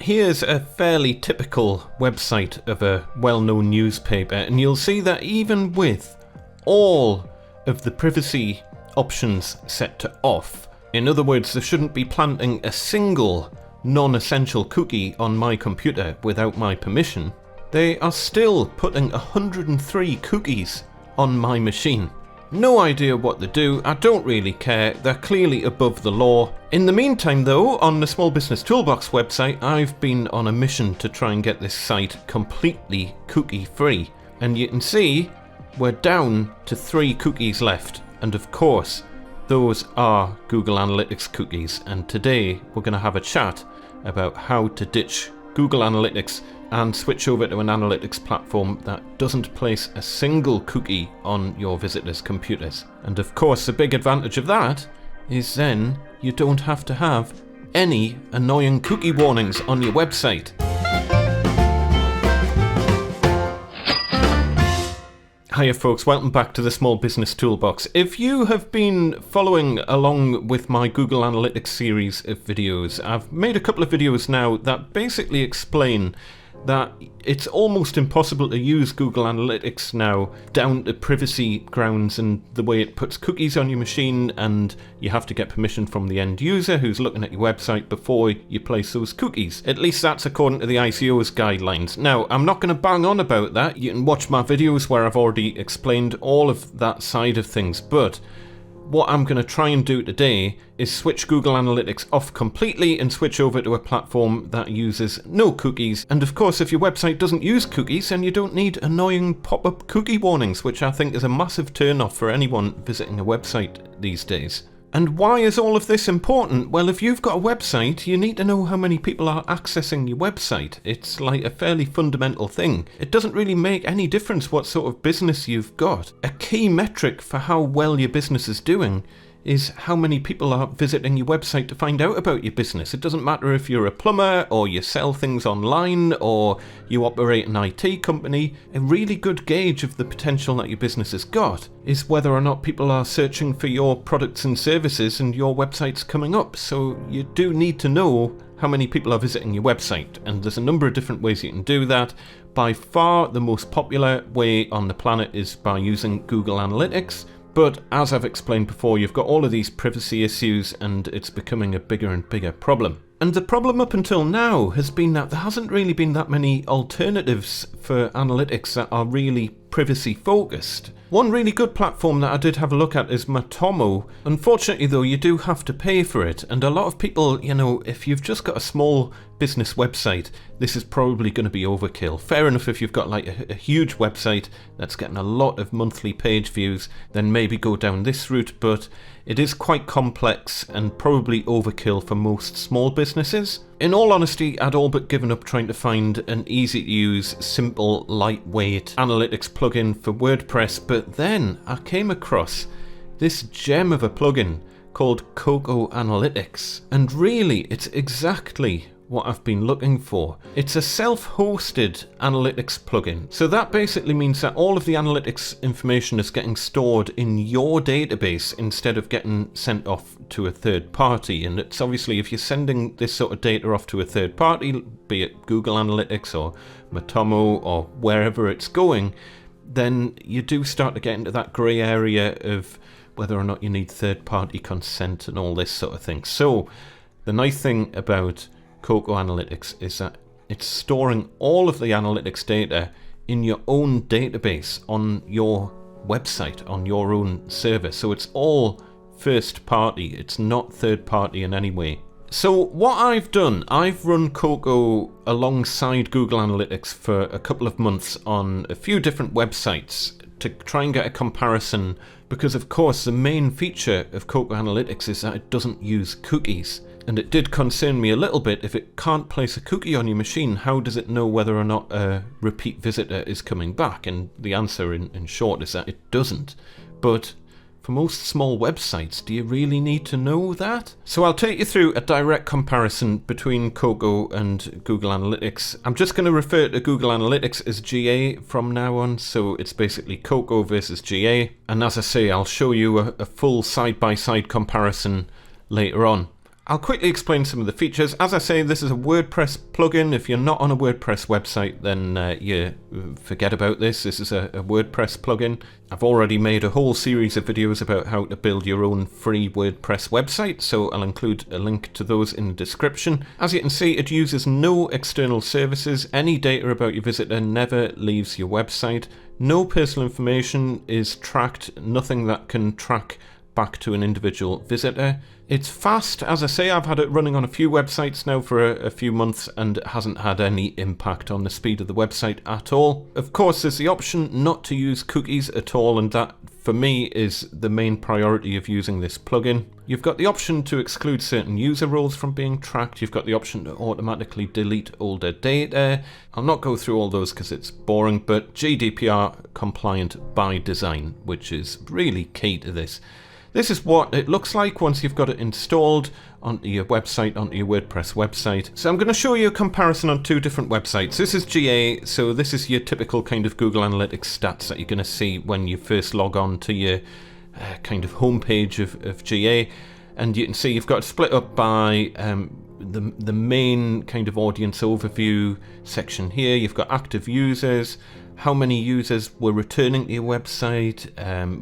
Here's a fairly typical website of a well-known newspaper, and you'll see that even with all of the privacy options set to off, in other words, there shouldn't be planting a single non-essential cookie on my computer without my permission, they are still putting 103 cookies on my machine. No idea what they do, I don't really care, they're clearly above the law. In the meantime though, on the Small Business Toolbox website, I've been on a mission to try and get this site completely cookie free. And you can see we're down to 3 cookies left. And of course, those are Google Analytics cookies. And today we're going to have a chat about how to ditch Google Analytics and switch over to an analytics platform that doesn't place a single cookie on your visitors' computers. And of course, the big advantage of that is then you don't have to have any annoying cookie warnings on your website. Hiya folks, welcome back to the Small Business Toolbox. If you have been following along with my Google Analytics series of videos, I've made a couple of videos now that basically explain that it's almost impossible to use Google Analytics now down to privacy grounds and the way it puts cookies on your machine, and you have to get permission from the end user who's looking at your website before you place those cookies. At least that's according to the ICO's guidelines. Now, I'm not going to bang on about that. You can watch my videos where I've already explained all of that side of things, but what I'm going to try and do today is switch Google Analytics off completely and switch over to a platform that uses no cookies. And of course, if your website doesn't use cookies, then you don't need annoying pop-up cookie warnings, which I think is a massive turn-off for anyone visiting a website these days. And why is all of this important? Well, if you've got a website, you need to know how many people are accessing your website. It's like a fairly fundamental thing. It doesn't really make any difference what sort of business you've got. A key metric for how well your business is doing is how many people are visiting your website to find out about your business. It doesn't matter if you're a plumber or you sell things online or you operate an IT company. A really good gauge of the potential that your business has got is whether or not people are searching for your products and services and your website's coming up. So you do need to know how many people are visiting your website, and there's a number of different ways you can do that. By far the most popular way on the planet is by using Google Analytics. But as I've explained before, you've got all of these privacy issues and it's becoming a bigger and bigger problem. And the problem up until now has been that there hasn't really been that many alternatives for analytics that are really privacy focused. One really good platform that I did have a look at is Matomo. Unfortunately though, you do have to pay for it, and a lot of people, you know, if you've just got a small business website, this is probably going to be overkill. Fair enough if you've got like a huge website that's getting a lot of monthly page views, then maybe go down this route, but it is quite complex and probably overkill for most small businesses. In all honesty, I'd all but given up trying to find an easy-to-use, simple, lightweight analytics plugin for WordPress, but then I came across this gem of a plugin called Koko Analytics, and really it's exactly what I've been looking for. It's a self-hosted analytics plugin. So that basically means that all of the analytics information is getting stored in your database instead of getting sent off to a third party. And it's obviously, if you're sending this sort of data off to a third party, be it Google Analytics or Matomo or wherever it's going, then you do start to get into that grey area of whether or not you need third party consent and all this sort of thing. So the nice thing about Koko Analytics is that it's storing all of the analytics data in your own database on your website, on your own server. So it's all first party, it's not third party in any way. So what I've done, I've run Koko alongside Google Analytics for a couple of months on a few different websites to try and get a comparison, because of course the main feature of Koko Analytics is that it doesn't use cookies. And it did concern me a little bit, if it can't place a cookie on your machine, how does it know whether or not a repeat visitor is coming back? And the answer in short is that it doesn't. But for most small websites, do you really need to know that? So I'll take you through a direct comparison between Koko and Google Analytics. I'm just going to refer to Google Analytics as GA from now on, so it's basically Koko versus GA. And as I say, I'll show you a full side-by-side comparison later on. I'll quickly explain some of the features. As I say, this is a WordPress plugin. If you're not on a WordPress website, then you forget about this. This is a WordPress plugin. I've already made a whole series of videos about how to build your own free WordPress website, so I'll include a link to those in the description. As you can see, it uses no external services. Any data about your visitor never leaves your website. No personal information is tracked, nothing that can track back to an individual visitor. It's fast. As I say, I've had it running on a few websites now for a few months and it hasn't had any impact on the speed of the website at all. Of course, there's the option not to use cookies at all, and that for me is the main priority of using this plugin. You've got the option to exclude certain user roles from being tracked. You've got the option to automatically delete older data. I'll not go through all those because it's boring, but GDPR compliant by design, which is really key to this. This is what it looks like once you've got it installed onto your website, onto your WordPress website. So I'm going to show you a comparison on two different websites. This is GA, so this is your typical kind of Google Analytics stats that you're going to see when you first log on to your kind of homepage of GA. And you can see you've got it split up by the main kind of audience overview section here. You've got active users, how many users were returning to your website,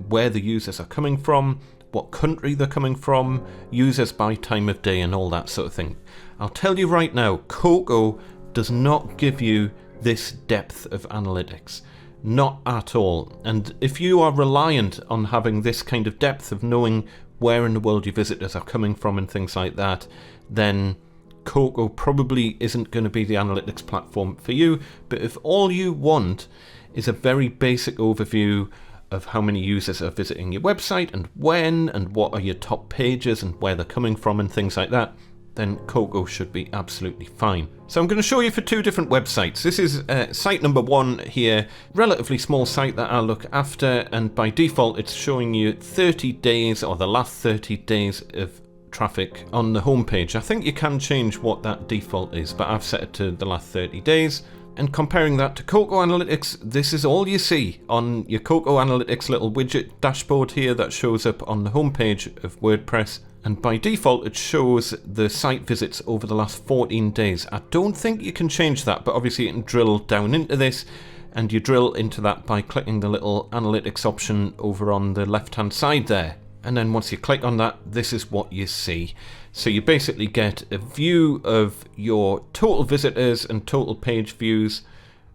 where the users are coming from, what country they're coming from, users by time of day, and all that sort of thing. I'll tell you right now, Koko does not give you this depth of analytics. Not at all. And if you are reliant on having this kind of depth of knowing where in the world your visitors are coming from and things like that, then Koko probably isn't going to be the analytics platform for you. But if all you want is a very basic overview of how many users are visiting your website and when and what are your top pages and where they're coming from and things like that, then Koko should be absolutely fine. So I'm going to show you for two different websites. This is site number one here, relatively small site that I look after, and by default it's showing you 30 days or the last 30 days of traffic on the homepage. I think you can change what that default is, but I've set it to the last 30 days. And comparing that to Koko Analytics, this is all you see on your Koko Analytics little widget dashboard here that shows up on the homepage of WordPress. And by default, it shows the site visits over the last 14 days. I don't think you can change that, but obviously you can drill down into this, and you drill into that by clicking the little analytics option over on the left-hand side there. And then once you click on that, this is what you see. So you basically get a view of your total visitors and total page views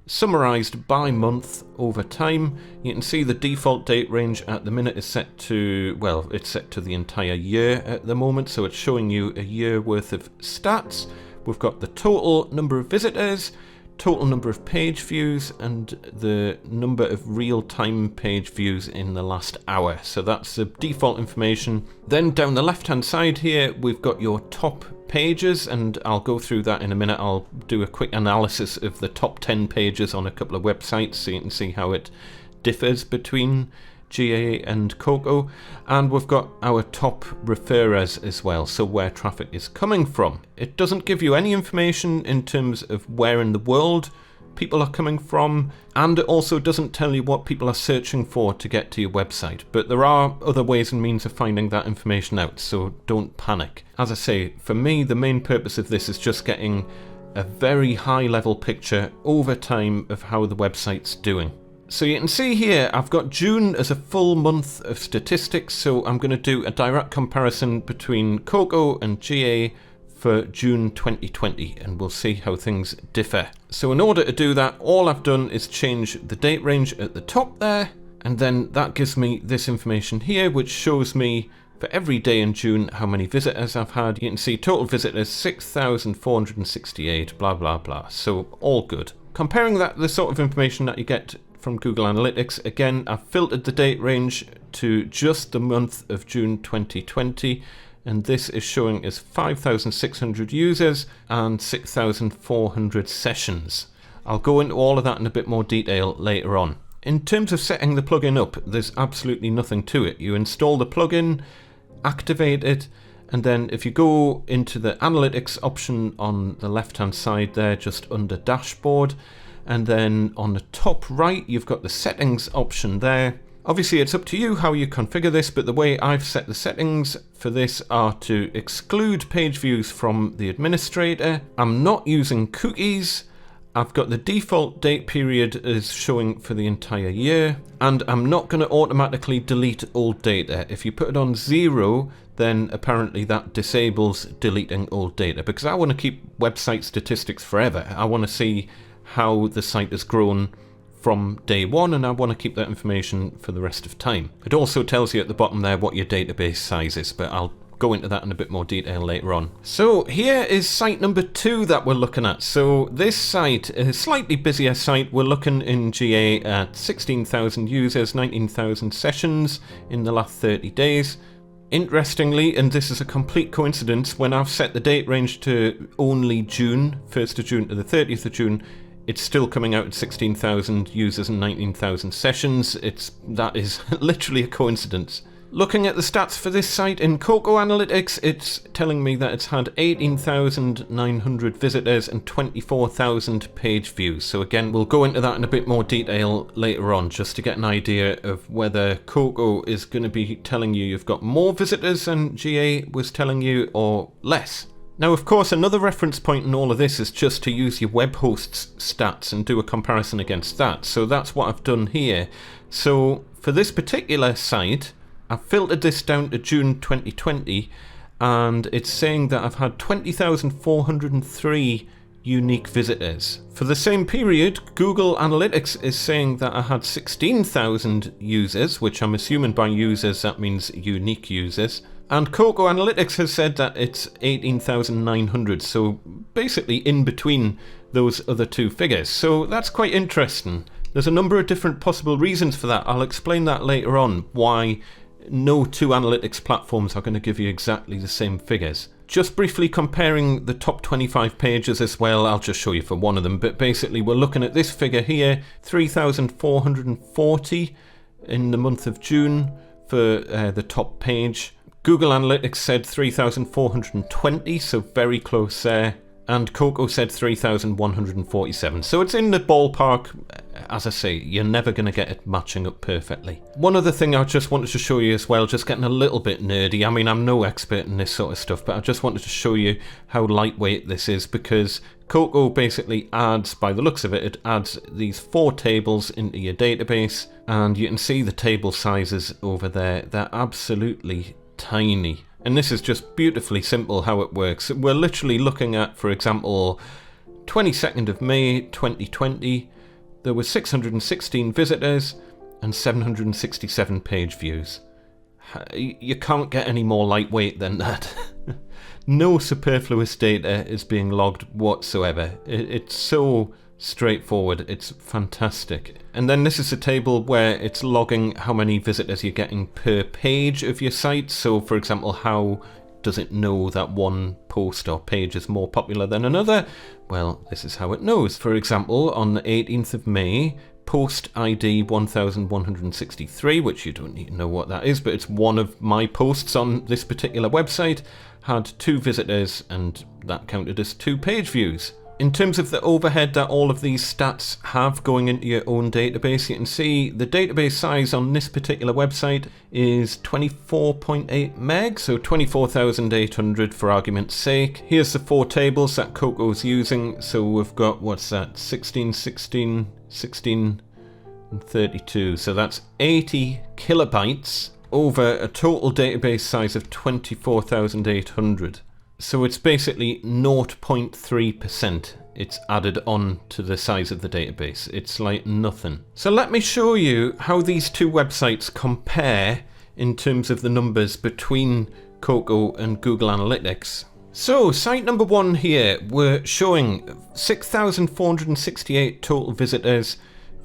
summarized by month over time. You can see the default date range at the minute is set to, well, it's set to the entire year at the moment, so it's showing you a year worth of stats. We've got the total number of visitors, total number of page views, and the number of real-time page views in the last hour. So that's the default information. Then down the left-hand side here, we've got your top pages, and I'll go through that in a minute. I'll do a quick analysis of the top 10 pages on a couple of websites so you can see how it differs between GA and Koko. And we've got our top referrers as well, so where traffic is coming from. It doesn't give you any information in terms of where in the world people are coming from, and it also doesn't tell you what people are searching for to get to your website. But there are other ways and means of finding that information out, so don't panic. As I say, for me, the main purpose of this is just getting a very high level picture over time of how the website's doing. So you can see here, I've got June as a full month of statistics, so I'm going to do a direct comparison between Koko and GA for June 2020, and we'll see how things differ. So in order to do that, all I've done is change the date range at the top there, and then that gives me this information here, which shows me for every day in June how many visitors I've had. You can see total visitors 6,468, blah blah blah, so all good. Comparing that to the sort of information that you get from Google Analytics, again, I've filtered the date range to just the month of June 2020, and this is showing as 5,600 users and 6,400 sessions. I'll go into all of that in a bit more detail later on. In terms of setting the plugin up, there's absolutely nothing to it. You install the plugin, activate it, and then if you go into the analytics option on the left hand side there, just under dashboard, and then on the top right you've got the settings option there, Obviously it's up to you how you configure this, but the way I've set the settings for this are to exclude page views from the administrator. I'm not using cookies. I've got the default date period is showing for the entire year, and I'm not going to automatically delete old data. If you put it on 0, then apparently that disables deleting old data, because I want to keep website statistics forever. I want to see how the site has grown from day one, and I want to keep that information for the rest of time. It also tells you at the bottom there what your database size is, but I'll go into that in a bit more detail later on. So here is site number 2 that we're looking at. So this site is a slightly busier site. We're looking in GA at 16,000 users, 19,000 sessions in the last 30 days. Interestingly, and this is a complete coincidence, when I've set the date range to only June, 1st of June to the 30th of June, it's still coming out at 16,000 users and 19,000 sessions. That is literally a coincidence. Looking at the stats for this site in Koko Analytics, it's telling me that it's had 18,900 visitors and 24,000 page views. So again, we'll go into that in a bit more detail later on, just to get an idea of whether Koko is going to be telling you you've got more visitors than GA was telling you or less. Now, of course, another reference point in all of this is just to use your web host's stats and do a comparison against that. So that's what I've done here. So for this particular site, I've filtered this down to June 2020, and it's saying that I've had 20,403 unique visitors. For the same period, Google Analytics is saying that I had 16,000 users, which I'm assuming by users that means unique users. And Koko Analytics has said that it's 18,900, so basically in between those other two figures. So that's quite interesting. There's a number of different possible reasons for that. I'll explain that later on, why no two analytics platforms are going to give you exactly the same figures. Just briefly comparing the top 25 pages as well, I'll just show you for one of them, but basically we're looking at this figure here, 3,440 in the month of June for the top page. Google Analytics said 3,420, so very close there. And Koko said 3,147. So it's in the ballpark. As I say, you're never going to get it matching up perfectly. One other thing I just wanted to show you as well, just getting a little bit nerdy. I mean, I'm no expert in this sort of stuff, but I just wanted to show you how lightweight this is, because Koko basically adds, by the looks of it, it adds these 4 tables into your database, and you can see the table sizes over there. They're absolutely tiny. And this is just beautifully simple how it works. We're literally looking at, for example, 22nd of May 2020, there were 616 visitors and 767 page views. You can't get any more lightweight than that. No superfluous data is being logged whatsoever. It's so straightforward, it's fantastic. And then this is a table where it's logging how many visitors you're getting per page of your site. So for example, how does it know that one post or page is more popular than another? Well, this is how it knows. For example, on the 18th of May, post ID 1163, which you don't need to know what that is, but it's one of my posts on this particular website, had 2 visitors, and that counted as 2 page views. In terms of the overhead that all of these stats have going into your own database, you can see the database size on this particular website is 24.8 meg, so 24,800 for argument's sake. Here's the 4 tables that Koko's using. So we've got, what's that, 16, 16, 16, and 32. So that's 80 kilobytes over a total database size of 24,800. So it's basically 0.3% it's added on to the size of the database. It's like nothing. So let me show you how these two websites compare in terms of the numbers between Koko and Google Analytics. So site number 1 here, we're showing 6,468 total visitors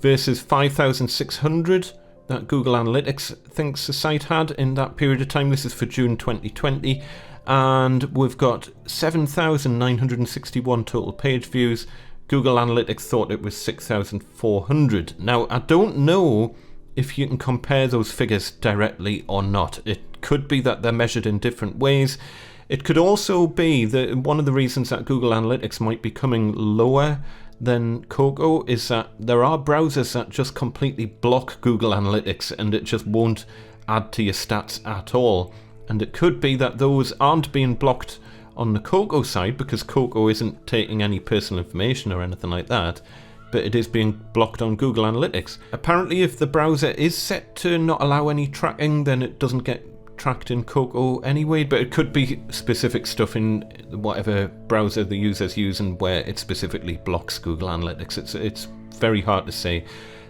versus 5,600 that Google Analytics thinks the site had in that period of time. This is for June 2020. And we've got 7,961 total page views. Google Analytics thought it was 6,400. Now, I don't know if you can compare those figures directly or not. It could be that they're measured in different ways. It could also be that one of the reasons that Google Analytics might be coming lower than Koko is that there are browsers that just completely block Google Analytics and it just won't add to your stats at all. And it could be that those aren't being blocked on the Koko side because Koko isn't taking any personal information or anything like that, but it is being blocked on Google Analytics. Apparently if the browser is set to not allow any tracking, then it doesn't get tracked in Koko anyway, but it could be specific stuff in whatever browser the user's using where it specifically blocks Google Analytics. It's very hard to say.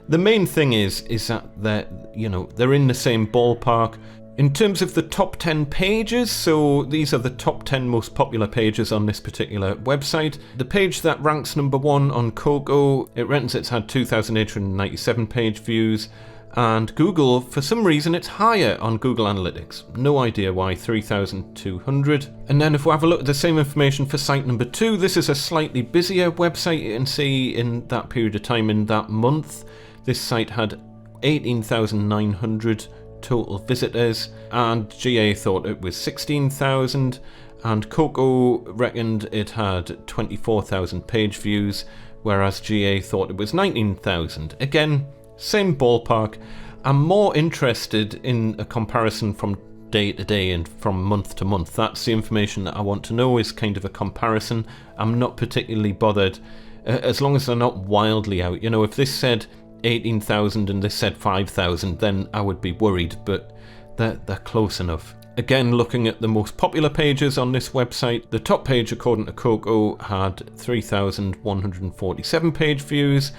The main thing is that they're in the same ballpark. In terms of the top 10 pages, so these are the top 10 most popular pages on this particular website. The page that ranks number 1 on Koko, it reckons it's had 2,897 page views, and Google, for some reason, it's higher on Google Analytics. No idea why, 3,200. And then if we have a look at the same information for site number 2, this is a slightly busier website. You can see in that period of time, in that month, this site had 18,900 total visitors, and GA thought it was 16,000, and Koko reckoned it had 24,000 page views, whereas GA thought it was 19,000. Again, same ballpark. I'm more interested in a comparison from day to day and from month to month. That's the information that I want to know, is kind of a comparison. I'm not particularly bothered as long as they're not wildly out. You know, if this said 18,000 and this said 5,000, then I would be worried, but they're close enough. Again, looking at the most popular pages on this website, the top page according to Koko had 3,147 page views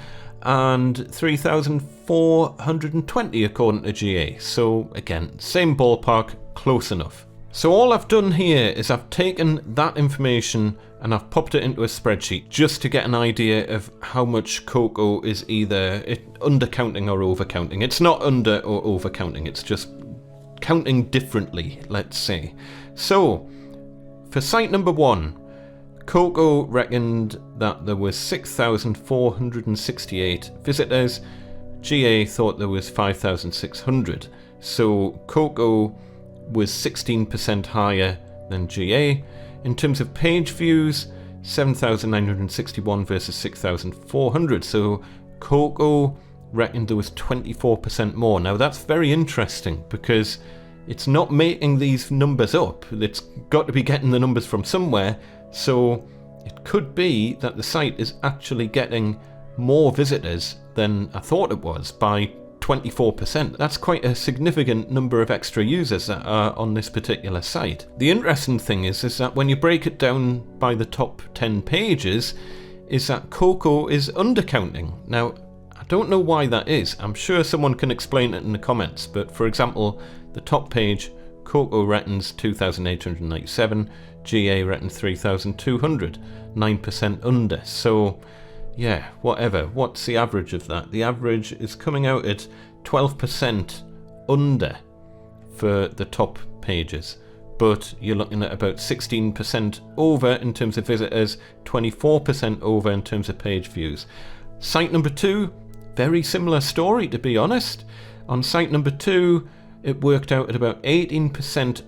and 3,420 according to GA. So again, same ballpark, close enough. So all I've done here is I've taken that information and I've popped it into a spreadsheet just to get an idea of how much Koko is either undercounting or overcounting. It's not under or overcounting, it's just counting differently, let's say. So for site number 1, Koko reckoned that there was 6,468 visitors. GA thought there was 5,600. So Koko was 16% higher than GA. In terms of page views, 7,961 versus 6,400. So Koko reckoned there was 24% more. Now that's very interesting because it's not making these numbers up. It's got to be getting the numbers from somewhere. So it could be that the site is actually getting more visitors than I thought it was by 24%. That's quite a significant number of extra users that are on this particular site. The interesting thing is that when you break it down by the top 10 pages, is that Koko is undercounting. Now, I don't know why that is. I'm sure someone can explain it in the comments, but for example, the top page, Koko reckons 2,897, GA reckons 3,200, 9% under. So yeah, whatever. What's the average of that? The average is coming out at 12% under for the top pages, but you're looking at about 16% over in terms of visitors, 24% over in terms of page views. Site number 2, very similar story, to be honest. On site number 2, it worked out at about 18%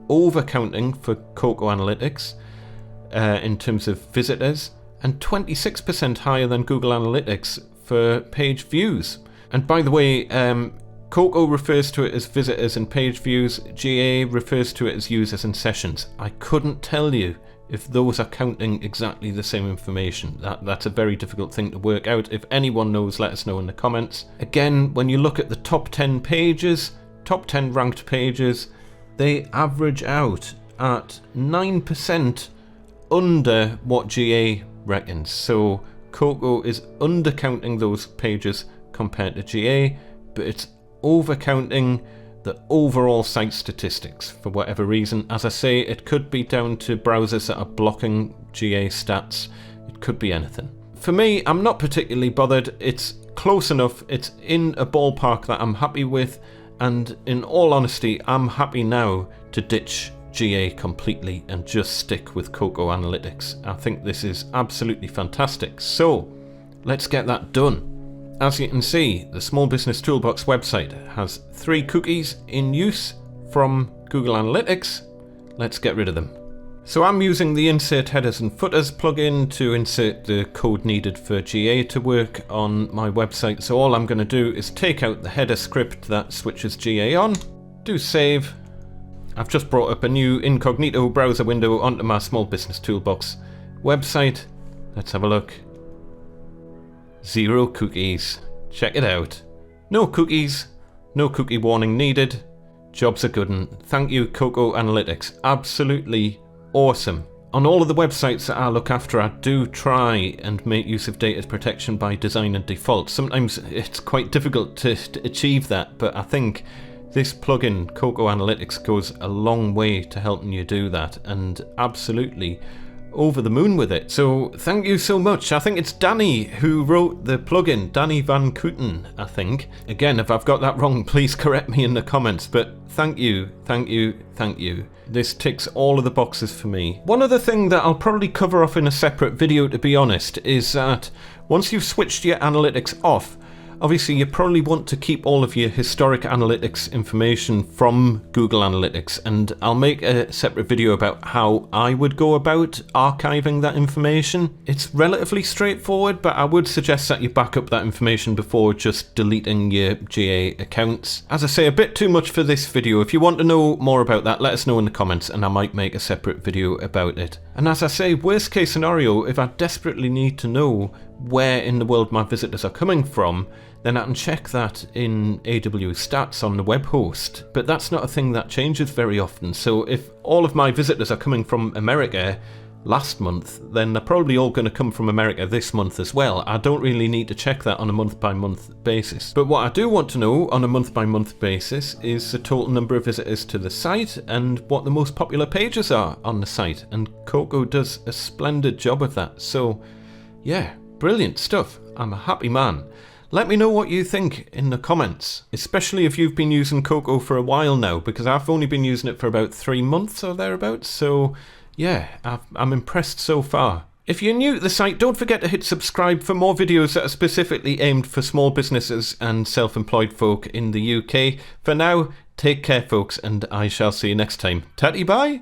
overcounting for Koko Analytics in terms of visitors, and 26% higher than Google Analytics for page views. And by the way, Koko refers to it as visitors and page views, GA refers to it as users and sessions. I couldn't tell you if those are counting exactly the same information. That's a very difficult thing to work out. If anyone knows, let us know in the comments. Again, when you look at the top 10 pages, top 10 ranked pages, they average out at 9% under what GA reckons. So Koko is undercounting those pages compared to GA, but it's overcounting the overall site statistics for whatever reason. As I say, it could be down to browsers that are blocking GA stats. It could be anything. For me, I'm not particularly bothered. It's close enough. It's in a ballpark that I'm happy with. And in all honesty, I'm happy now to ditch GA completely and just stick with Koko Analytics. I think this is absolutely fantastic. So let's get that done. As you can see, the Small Business Toolbox website has 3 cookies in use from Google Analytics. Let's get rid of them. So I'm using the Insert Headers and Footers plugin to insert the code needed for GA to work on my website. So all I'm going to do is take out the header script that switches GA on, do save. I've just brought up a new incognito browser window onto my Small Business Toolbox website. Let's have a look. 0 cookies. Check it out. No cookies. No cookie warning needed. Job's a good one. Thank you, Koko Analytics. Absolutely awesome. On all of the websites that I look after, I do try and make use of data protection by design and default. Sometimes it's quite difficult to achieve that, but I think this plugin, Koko Analytics, goes a long way to helping you do that, and absolutely over the moon with it. So thank you so much. I think it's Danny who wrote the plugin, Danny Van Kooten, I think. Again, if I've got that wrong, please correct me in the comments, but thank you, thank you, thank you. This ticks all of the boxes for me. One other thing that I'll probably cover off in a separate video, to be honest, is that once you've switched your analytics off, obviously you probably want to keep all of your historic analytics information from Google Analytics, and I'll make a separate video about how I would go about archiving that information. It's relatively straightforward, but I would suggest that you back up that information before just deleting your GA accounts. As I say, a bit too much for this video. If you want to know more about that, let us know in the comments and I might make a separate video about it. And as I say, worst case scenario, if I desperately need to know where in the world my visitors are coming from, then I can check that in AWS stats on the web host. But that's not a thing that changes very often. So if all of my visitors are coming from America last month, then they're probably all going to come from America this month as well. I don't really need to check that on a month-by-month basis. But what I do want to know on a month-by-month basis is the total number of visitors to the site and what the most popular pages are on the site. And Koko does a splendid job of that. So yeah, brilliant stuff. I'm a happy man. Let me know what you think in the comments, especially if you've been using Koko for a while now, because I've only been using it for about 3 months or thereabouts, so yeah, I'm impressed so far. If you're new to the site, don't forget to hit subscribe for more videos that are specifically aimed for small businesses and self-employed folk in the UK. For now, take care folks, and I shall see you next time. Tatty bye!